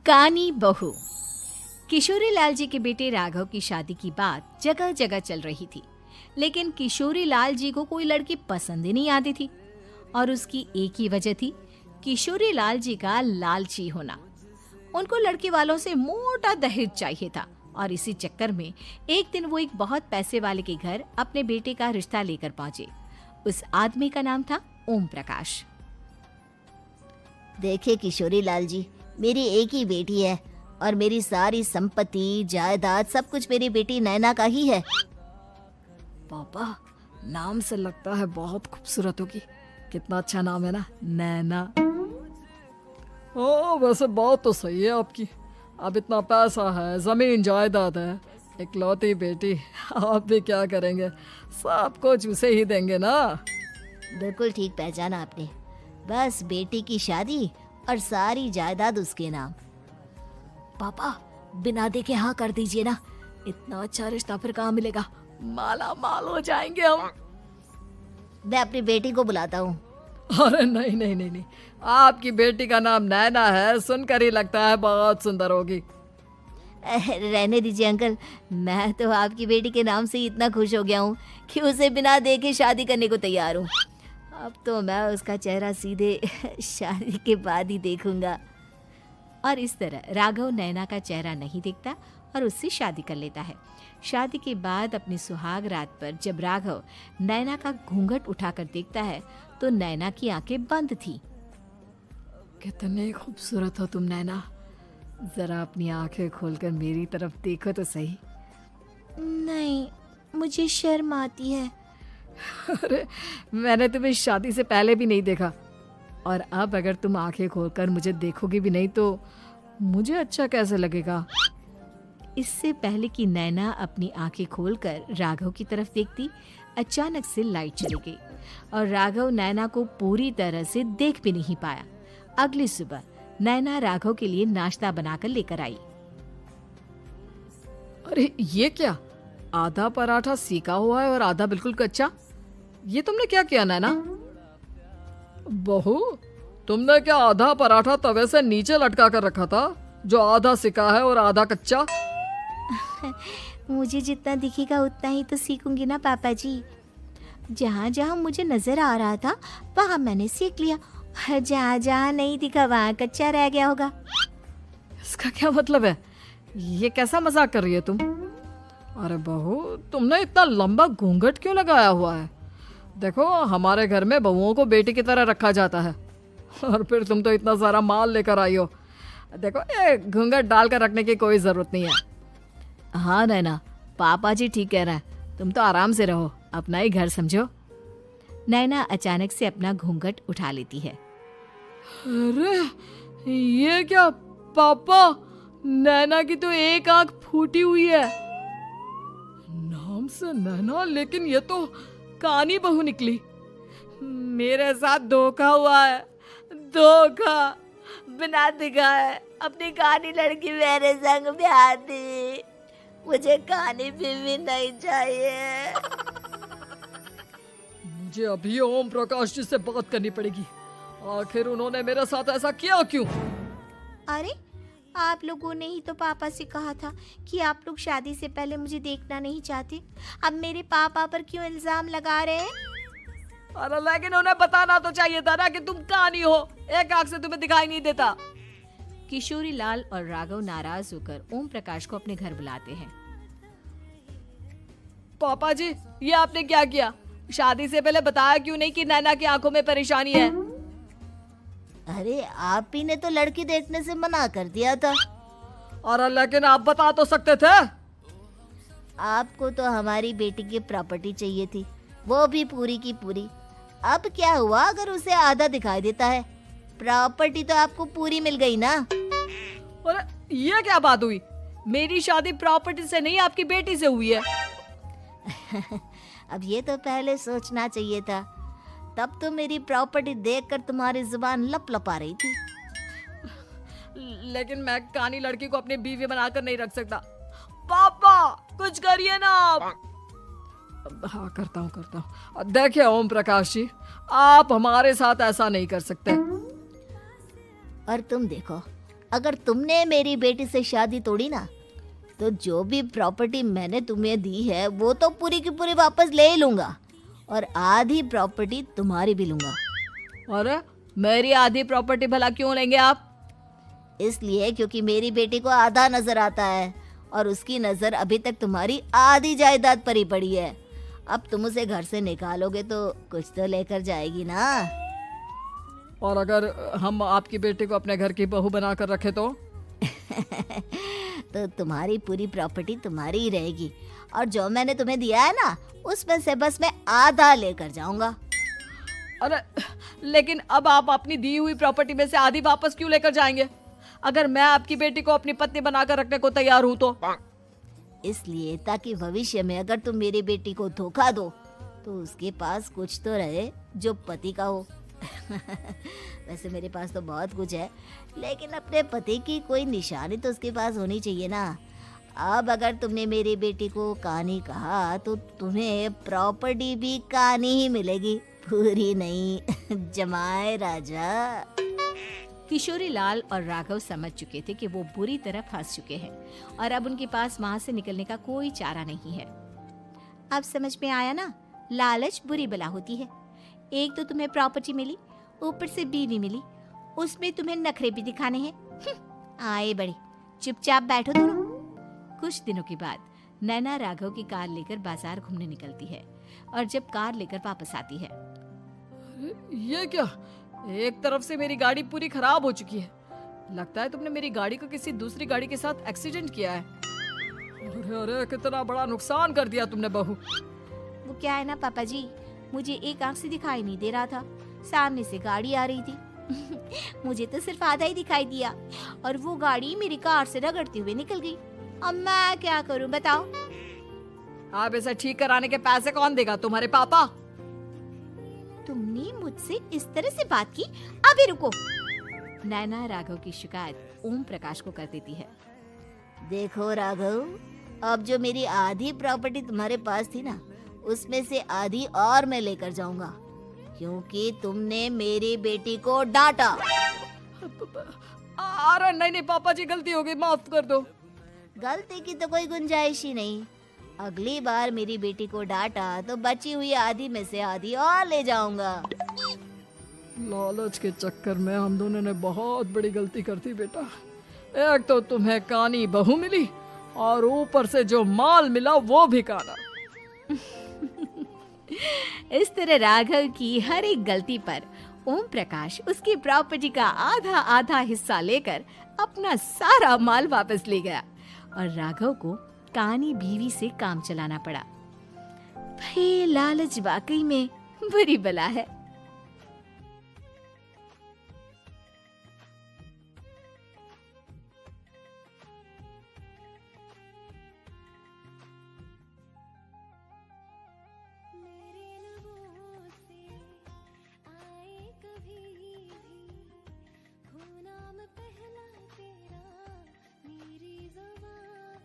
कानी बहू। किशोरी लाल जी के बेटे राघव की शादी की बात जगह जगह चल रही थी, लेकिन किशोरी लाल जी को कोई लड़की पसंद ही नहीं आती थी। और उसकी एक ही वजह थी, किशोरी लाल जी का लालची होना। उनको लड़के वालों से मोटा दहेज चाहिए था और इसी चक्कर में एक दिन वो एक बहुत पैसे वाले के घर अपने बेटे का रिश्ता लेकर पहुंचे। उस आदमी का नाम था ओम प्रकाश। देखिए किशोरी लाल जी, मेरी एक ही बेटी है और मेरी सारी संपत्ति जायदाद सब कुछ मेरी बेटी नैना का ही है। पापा, नाम से लगता है बहुत खूबसूरत होगी। कितना अच्छा नाम है ना, नैना। ओ, वैसे बात तो सही है आपकी। अब इतना पैसा है, जमीन जायदाद है, इकलौती बेटी, आप भी क्या करेंगे? सब कुछ उसे ही देंगे ना। बिल्कुल ठीक पहचाना आपने। बस बेटी की शादी और सारी जायदाद उसके नाम। पापा, बिना देखे हाँ कर दीजिए ना। इतना अच्छा रिश्ता फिर कहाँ मिलेगा? माला माल हो जाएंगे हम। मैं अपनी बेटी को बुलाता हूँ। अरे नहीं नहीं नहीं नहीं, आपकी बेटी का नाम नैना है, सुनकर ही लगता है बहुत सुंदर होगी। रहने दीजिए अंकल, मैं तो आपकी बेटी के नाम से ही इतना खुश हो गया हूँ कि उसे बिना देखे शादी करने को तैयार हूँ। अब तो मैं उसका चेहरा सीधे शादी के बाद ही देखूंगा। और इस तरह राघव नैना का चेहरा नहीं देखता और उससे शादी कर लेता है। शादी के बाद अपनी सुहाग रात पर जब राघव नैना का घूंघट उठाकर देखता है तो नैना की आंखें बंद थी। कितनी खूबसूरत हो तुम नैना, जरा अपनी आंखें खोलकर मेरी तरफ देखो तो सही। नहीं, मुझे शर्म आती है। अरे, मैंने तुम्हें शादी से पहले भी नहीं देखा, और अब अगर तुम आंखें खोलकर मुझे देखोगी भी नहीं तो मुझे अच्छा कैसे लगेगा? इससे पहले कि नैना अपनी आंखें खोलकर राघव की तरफ देखती, अचानक से लाइट चली गई और राघव नैना को पूरी तरह से देख भी नहीं पाया। अगली सुबह नैना राघव के लिए नाश्ता बनाकर लेकर आई। अरे ये क्या, आधा पराठा सीका हुआ है और आधा बिल्कुल कच्चा। ये तुमने क्या किया नैना? बहू, तुमने क्या आधा पराठा तवे से नीचे लटका कर रखा था, जो आधा सिका है और आधा कच्चा? मुझे जितना दिखेगा उतना ही तो सीखूंगी ना पापा जी। जहाँ जहाँ मुझे नजर आ रहा था वहाँ मैंने सीख लिया, जहाँ जहाँ नहीं दिखा वहाँ कच्चा रह गया होगा। इसका क्या मतलब है? ये कैसा मजाक कर रही है तुम? अरे बहू, तुमने इतना लंबा घूंघट क्यों लगाया हुआ है? देखो, हमारे घर में बहुओं को बेटी की तरह रखा जाता है, और फिर तुम तो इतना सारा माल लेकर आई हो। देखो, ये घूंघट डालकर रखने की कोई जरूरत नहीं है। हाँ नैना, पापा जी ठीक कह रहे हैं, तुम तो आराम से रहो, अपना ही घर समझो। नैना अचानक से अपना घूंघट उठा लेती है। अरे ये क्या पापा, नैना की तो एक आंख फूटी हुई है। नाम से नैना, लेकिन ये तो कानी बहू निकली। मेरे साथ धोखा हुआ है, धोखा। बिना दिखाए अपनी कानी लड़की मेरे संग ब्याह दी। मुझे कानी बीवी नहीं चाहिए। मुझे अभी ओम प्रकाश जी से बात करनी पड़ेगी। आखिर उन्होंने मेरे साथ ऐसा किया क्यों? अरे, आप लोगों ने ही तो पापा से कहा था कि आप लोग शादी से पहले मुझे देखना नहीं चाहते। अब मेरे पापा पर क्यों इल्जाम लगा रहे हैं? अरे लेकिन उन्हें बताना तो चाहिए था ना कि तुम कानी हो, एक आंख से तुम्हें दिखाई नहीं देता। किशोरी लाल और राघव नाराज होकर ओम प्रकाश को अपने घर बुलाते हैं। पापा जी, ये आपने क्या किया? शादी से पहले बताया क्यों नहीं कि नैना की आंखों में परेशानी है? अरे, आप ही ने तो लड़की देखने से मना कर दिया था। अरे लेकिन आप बता तो सकते थे। आपको तो हमारी बेटी की प्रॉपर्टी चाहिए थी, वो भी पूरी की पूरी। अब क्या हुआ अगर उसे आधा दिखाई देता है? प्रॉपर्टी तो आपको पूरी मिल गई ना। अरे ये क्या बात हुई? मेरी शादी प्रॉपर्टी से नहीं, आपकी बेटी से हुई है। अब ये तो पहले सोचना चाहिए था, तब तो मेरी प्रॉपर्टी देखकर तुम्हारी जुबान लप लपा रही थी। लेकिन मैं कानी लड़की को अपनी बीवी बनाकर नहीं रख सकता। पापा, कुछ करिए ना आप। हाँ, करता हूँ। देखिए ओम प्रकाश जी, आप हमारे साथ ऐसा नहीं कर सकते। और तुम देखो, अगर तुमने मेरी बेटी से शादी तोड़ी ना, तो जो भी प्रॉपर्टी मैंने तुम्हें दी है वो तो पूरी की पूरी वापस ले ही लूंगा, और आधी प्रॉपर्टी तुम्हारी भी लूंगा। अरे मेरी आधी प्रॉपर्टी भला क्यों लेंगे आप? इसलिए क्योंकि मेरी बेटी को आधा नजर आता है और उसकी नजर अभी तक तुम्हारी आधी जायदाद पर ही पड़ी है। अब तुम उसे घर से निकालोगे तो कुछ तो लेकर जाएगी ना। और अगर हम आपकी बेटी को अपने घर की बहू बना कर रखे तो? तो तुम्हारी पूरी प्रॉपर्टी तुम्हारी ही रहेगी, और जो मैंने तुम्हें दिया है ना, उसमें से बस मैं आधा लेकर जाऊंगा। अरे लेकिन अब आप अपनी दी हुई प्रॉपर्टी में से आधी वापस क्यों लेकर जाएंगे? अगर मैं आपकी बेटी को अपनी पत्नी बनाकर रखने को तैयार हूं तो? इसलिए ताकि भविष्य में अगर तुम मेरी बेटी को धोखा दो तो उसके पास कुछ तो रहे जो पति का हो। वैसे मेरे पास तो बहुत कुछ है, लेकिन अपने पति की कोई निशानी तो उसके पास होनी चाहिए ना। अब अगर तुमने मेरी बेटी को कानी कहा तो तुम्हें प्रॉपर्टी भी कानी ही मिलेगी, पूरी नहीं। जमाए राजा। किशोरी लाल और राघव समझ चुके थे कि वो बुरी तरह फंस चुके हैं और अब उनके पास वहां से निकलने का कोई चारा नहीं है। अब समझ में आया ना, लालच बुरी बला होती है। एक तो तुम्हें प्रॉपर्टी मिली, ऊपर से बीवी मिली, उसमें तुम्हें नखरे भी दिखाने हैं। आए बड़े, चुपचाप बैठो दोनों। कुछ दिनों के बाद नैना राघव की कार लेकर बाजार घूमने निकलती है और जब कार लेकर वापस आती है, ये क्या? एक तरफ से मेरी गाड़ी पूरी खराब हो चुकी है। लगता है तुमने मेरी गाड़ी को किसी दूसरी गाड़ी के साथ एक्सीडेंट किया है। अरे अरे कितना बड़ा नुकसान कर दिया तुमने बहू। वो क्या है ना पापा जी, मुझे एक आंख से दिखाई नहीं दे रहा था, सामने से गाड़ी आ रही थी। मुझे तो सिर्फ आधा ही दिखाई दिया और वो गाड़ी मेरी कार से रगड़ते हुए निकल गई। अब मैं क्या करूं बताओ? आप इसे ठीक कराने के पैसे कौन देगा? तुम्हारे पापा। तुमने मुझसे इस तरह से बात की? अभी रुको। नैना राघव की शिकायत ओम प्रकाश को कर देती है। देखो राघव, अब जो मेरी आधी प्रॉपर्टी तुम्हारे पास थी ना, उसमें से आधी और मैं लेकर जाऊंगा, क्योंकि तुमने मेरी बेटी को डांटा। अरे नहीं नहीं पापा जी, गलती हो गई, माफ कर दो। गलती की तो कोई गुंजाइश ही नहीं। अगली बार मेरी बेटी को डांटा तो बची हुई आधी में से आधी और ले जाऊंगा। लालच के चक्कर में हम दोनों ने बहुत बड़ी गलती कर दी बेटा। एक तो तुम्हें कानी बहू मिली और ऊपर से जो माल मिला वो भी काना। इस तरह राघव की हर एक गलती पर ओम प्रकाश उसकी प्रॉपर्टी का आधा आधा हिस्सा लेकर अपना सारा माल वापस ले गया और राघव को कानी बीवी से काम चलाना पड़ा। भाई लालच वाकई में बुरी बला है।